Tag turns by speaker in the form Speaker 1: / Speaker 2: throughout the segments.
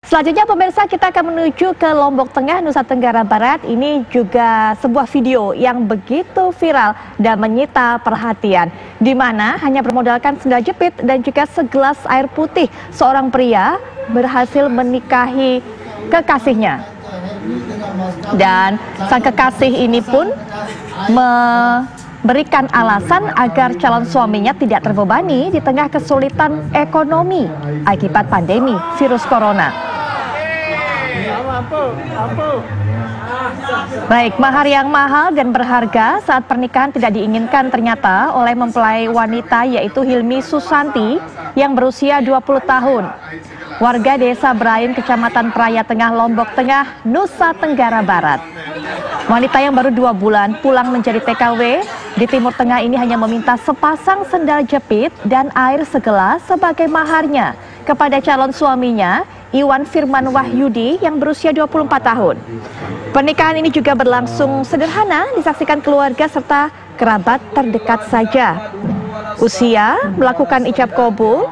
Speaker 1: Selanjutnya pemirsa, kita akan menuju ke Lombok Tengah, Nusa Tenggara Barat. Ini juga sebuah video yang begitu viral dan menyita perhatian, di mana hanya bermodalkan sendal jepit dan juga segelas air putih, seorang pria berhasil menikahi kekasihnya. Dan sang kekasih ini pun memberikan alasan agar calon suaminya tidak terbebani di tengah kesulitan ekonomi akibat pandemi virus corona. Baik, mahar yang mahal dan berharga saat pernikahan tidak diinginkan ternyata oleh mempelai wanita, yaitu Hilmi Susanti yang berusia 20 tahun. Warga desa Brain, Kecamatan Praia Tengah, Lombok Tengah, Nusa Tenggara Barat. Wanita yang baru 2 bulan pulang menjadi TKW di Timur Tengah ini hanya meminta sepasang sendal jepit dan air segelas sebagai maharnya kepada calon suaminya, Iwan Firman Wahyudi yang berusia 24 tahun. Pernikahan ini juga berlangsung sederhana, disaksikan keluarga serta kerabat terdekat saja. Usia melakukan ijab kabul,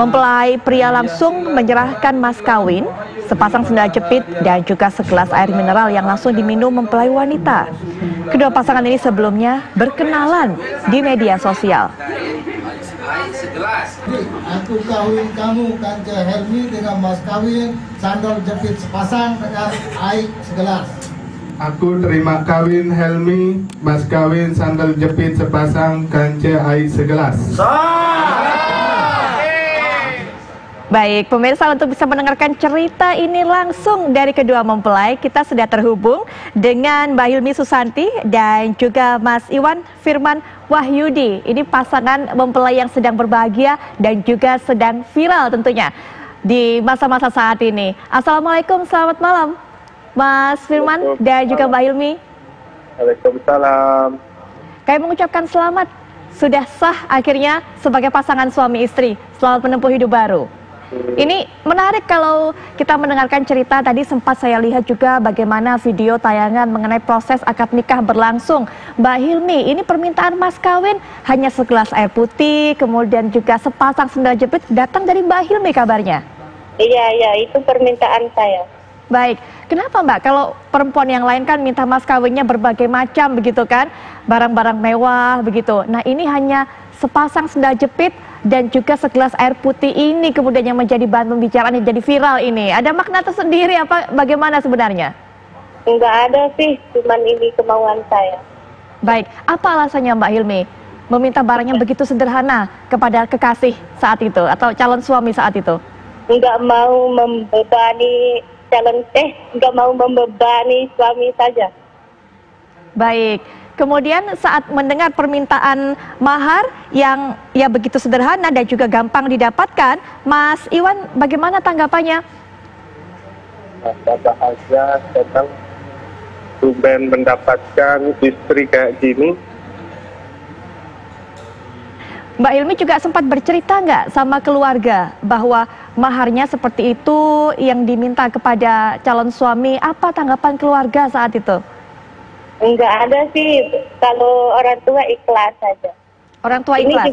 Speaker 1: mempelai pria langsung menyerahkan mas kawin, sepasang sendal jepit dan juga segelas air mineral yang langsung diminum mempelai wanita. Kedua pasangan ini sebelumnya berkenalan di media sosial.
Speaker 2: Aku kawin kamu Kanja Helmi dengan mas kawin sandal jepit sepasang dengan air segelas.
Speaker 3: Aku terima kawin Helmi, mas kawin sandal jepit sepasang, kancah air segelas.
Speaker 1: Baik, pemirsa, untuk bisa mendengarkan cerita ini langsung dari kedua mempelai, kita sudah terhubung dengan Mbak Hilmi Susanti dan juga Mas Iwan Firman Wahyudi. Ini pasangan mempelai yang sedang berbahagia dan juga sedang viral tentunya di masa-masa saat ini. Assalamualaikum, selamat malam Mas Firman dan juga Mbak Hilmi.
Speaker 4: Waalaikumsalam.
Speaker 1: Kami mengucapkan selamat, sudah sah akhirnya sebagai pasangan suami istri. Selamat menempuh hidup baru. Ini menarik kalau kita mendengarkan cerita tadi, sempat saya lihat juga bagaimana video tayangan mengenai proses akad nikah berlangsung. Mbak Hilmi, ini permintaan mas kawin hanya segelas air putih, kemudian juga sepasang sendal jepit datang dari Mbak Hilmi kabarnya.
Speaker 5: Iya, itu permintaan saya.
Speaker 1: Baik, kenapa Mbak? Kalau perempuan yang lain kan minta mas kawinnya berbagai macam begitu kan, barang-barang mewah begitu. Nah ini hanya sepasang sendal jepit dan juga segelas air putih ini kemudian yang menjadi bahan pembicaraan, yang jadi viral ini. Ada makna tersendiri apa bagaimana sebenarnya?
Speaker 5: Enggak ada sih, cuman ini kemauan saya.
Speaker 1: Baik, apa alasannya Mbak Hilmi meminta barang yang begitu sederhana kepada kekasih saat itu atau calon suami saat itu?
Speaker 5: Enggak mau membebani enggak mau membebani suami saja.
Speaker 1: Baik. Kemudian saat mendengar permintaan mahar yang ya begitu sederhana dan juga gampang didapatkan, Mas Iwan bagaimana tanggapannya?
Speaker 4: Masa bahagia senang tumben mendapatkan istri kayak gini.
Speaker 1: Mbak Hilmi juga sempat bercerita nggak sama keluarga bahwa maharnya seperti itu yang diminta kepada calon suami? Apa tanggapan keluarga saat itu?
Speaker 5: Enggak ada sih, kalau orang tua ikhlas saja.
Speaker 1: Orang tua ikhlas?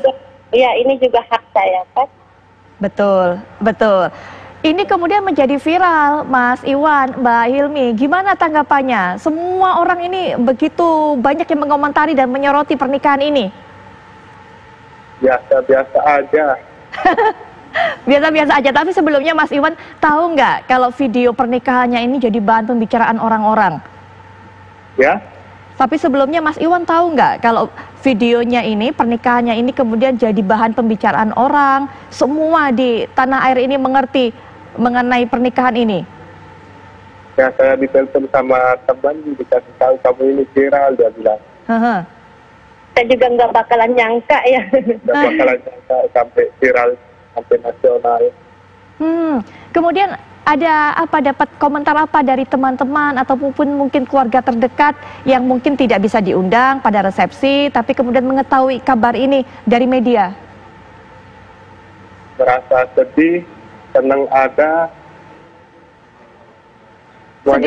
Speaker 5: Ini juga hak saya kan.
Speaker 1: Betul. Ini kemudian menjadi viral, Mas Iwan, Mbak Hilmi. Gimana tanggapannya? Semua orang ini begitu banyak yang mengomentari dan menyoroti pernikahan ini.
Speaker 4: Biasa-biasa aja.
Speaker 1: Biasa-biasa aja, tapi sebelumnya Mas Iwan tahu nggak kalau video pernikahannya ini jadi bahan pembicaraan orang-orang?
Speaker 4: Ya.
Speaker 1: Tapi sebelumnya Mas Iwan tahu nggak kalau videonya ini, pernikahannya ini kemudian jadi bahan pembicaraan orang, semua di tanah air ini mengerti mengenai pernikahan ini?
Speaker 4: Ya, saya ditelepon sama teman, dikasih tahu kamu ini viral, dia bilang.
Speaker 5: Saya juga nggak bakalan nyangka ya.
Speaker 4: Nggak bakalan nyangka sampai viral, sampai nasional.
Speaker 1: Kemudian dapat komentar apa dari teman-teman ataupun mungkin keluarga terdekat yang mungkin tidak bisa diundang pada resepsi tapi kemudian mengetahui kabar ini dari media?
Speaker 4: Merasa sedih, senang ada.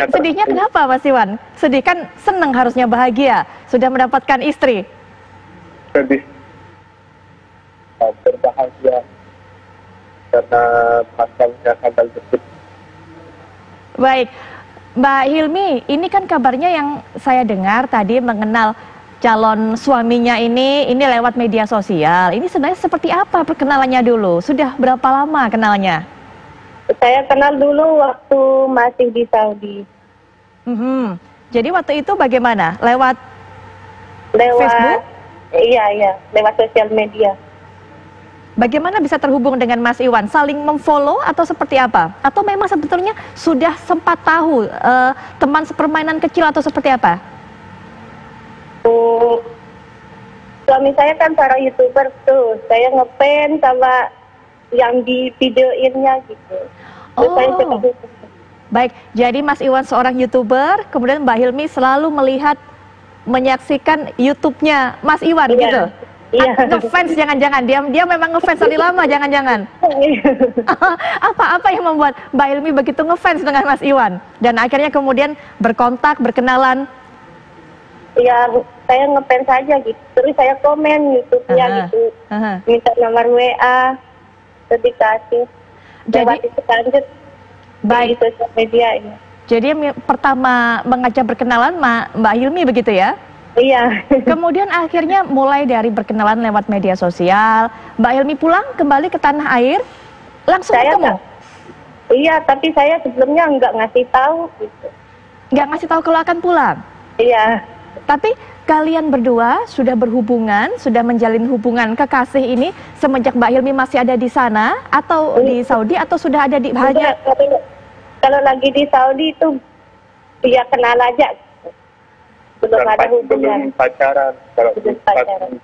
Speaker 1: Sedihnya kenapa Mas Iwan? Sedih kan senang, harusnya bahagia, sudah mendapatkan istri.
Speaker 4: Sedih, berbahagia karena pasalnya sandal jepit
Speaker 1: Baik, Mbak Hilmi, ini kan kabarnya yang saya dengar tadi mengenal calon suaminya ini lewat media sosial. Ini sebenarnya seperti apa perkenalannya dulu? Sudah berapa lama kenalnya?
Speaker 5: Saya kenal dulu waktu masih di Saudi.
Speaker 1: Jadi waktu itu bagaimana? Lewat Facebook?
Speaker 5: Iya, lewat sosial media.
Speaker 1: Bagaimana bisa terhubung dengan Mas Iwan? Saling memfollow atau seperti apa? Atau memang sebetulnya sudah sempat tahu teman sepermainan kecil atau seperti apa?
Speaker 5: Suami saya kan para YouTuber tuh. Saya ngefans sama yang di videoinnya gitu. Terus saya suka.
Speaker 1: Baik, jadi Mas Iwan seorang YouTuber, kemudian Mbak Hilmi selalu melihat, menyaksikan YouTube-nya Mas Iwan gitu?
Speaker 5: Iya.
Speaker 1: Ngefans jangan-jangan, dia memang ngefans dari lama jangan-jangan. Apa yang membuat Mbak Hilmi begitu ngefans dengan Mas Iwan? Dan akhirnya kemudian berkontak, berkenalan?
Speaker 5: Ya, saya ngefans saja gitu. Terus saya komen YouTube-nya gitu. Minta nomor WA, terus dikasih.
Speaker 1: Jadi
Speaker 5: itu lanjut di sosial media ini.
Speaker 1: Jadi pertama mengajak berkenalan Mbak Hilmi begitu ya?
Speaker 5: Iya.
Speaker 1: Kemudian akhirnya mulai dari berkenalan lewat media sosial, Mbak Hilmi pulang kembali ke tanah air, langsung ketemu?
Speaker 5: Iya, tapi saya sebelumnya nggak ngasih tahu gitu.
Speaker 1: Nggak ngasih tahu kalau akan pulang?
Speaker 5: Iya.
Speaker 1: Tapi kalian berdua sudah berhubungan, sudah menjalin hubungan kekasih ini semenjak Mbak Hilmi masih ada di sana atau di Saudi atau sudah ada di hanya?
Speaker 5: Kalau lagi di Saudi itu ya kenal aja. Belum ada hubungan.
Speaker 4: Belum pacaran kalau di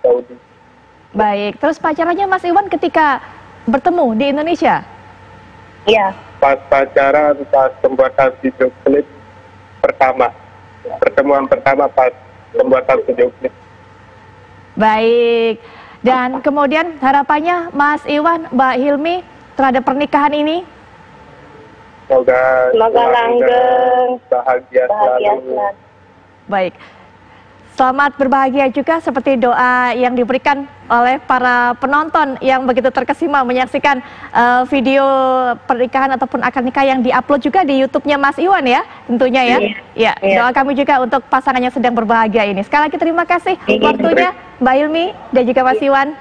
Speaker 4: Saudi.
Speaker 1: Baik, terus pacarannya Mas Iwan ketika bertemu di Indonesia?
Speaker 5: Iya.
Speaker 4: Pas pacaran, pas pembuatan video klip pertama. Pertemuan pertama pas pembuatan video klip.
Speaker 1: Baik, dan kemudian harapannya Mas Iwan, Mbak Hilmi terhadap pernikahan ini?
Speaker 4: Semoga
Speaker 5: langgeng,
Speaker 4: bahagia selalu.
Speaker 1: Baik, selamat berbahagia juga seperti doa yang diberikan oleh para penonton yang begitu terkesima menyaksikan video pernikahan ataupun akad nikah yang diupload juga di YouTube-nya Mas Iwan ya, tentunya ya. Ya, doa kami juga untuk pasangan yang sedang berbahagia ini. Sekali lagi terima kasih waktunya Mbak Hilmi dan juga Mas Iwan.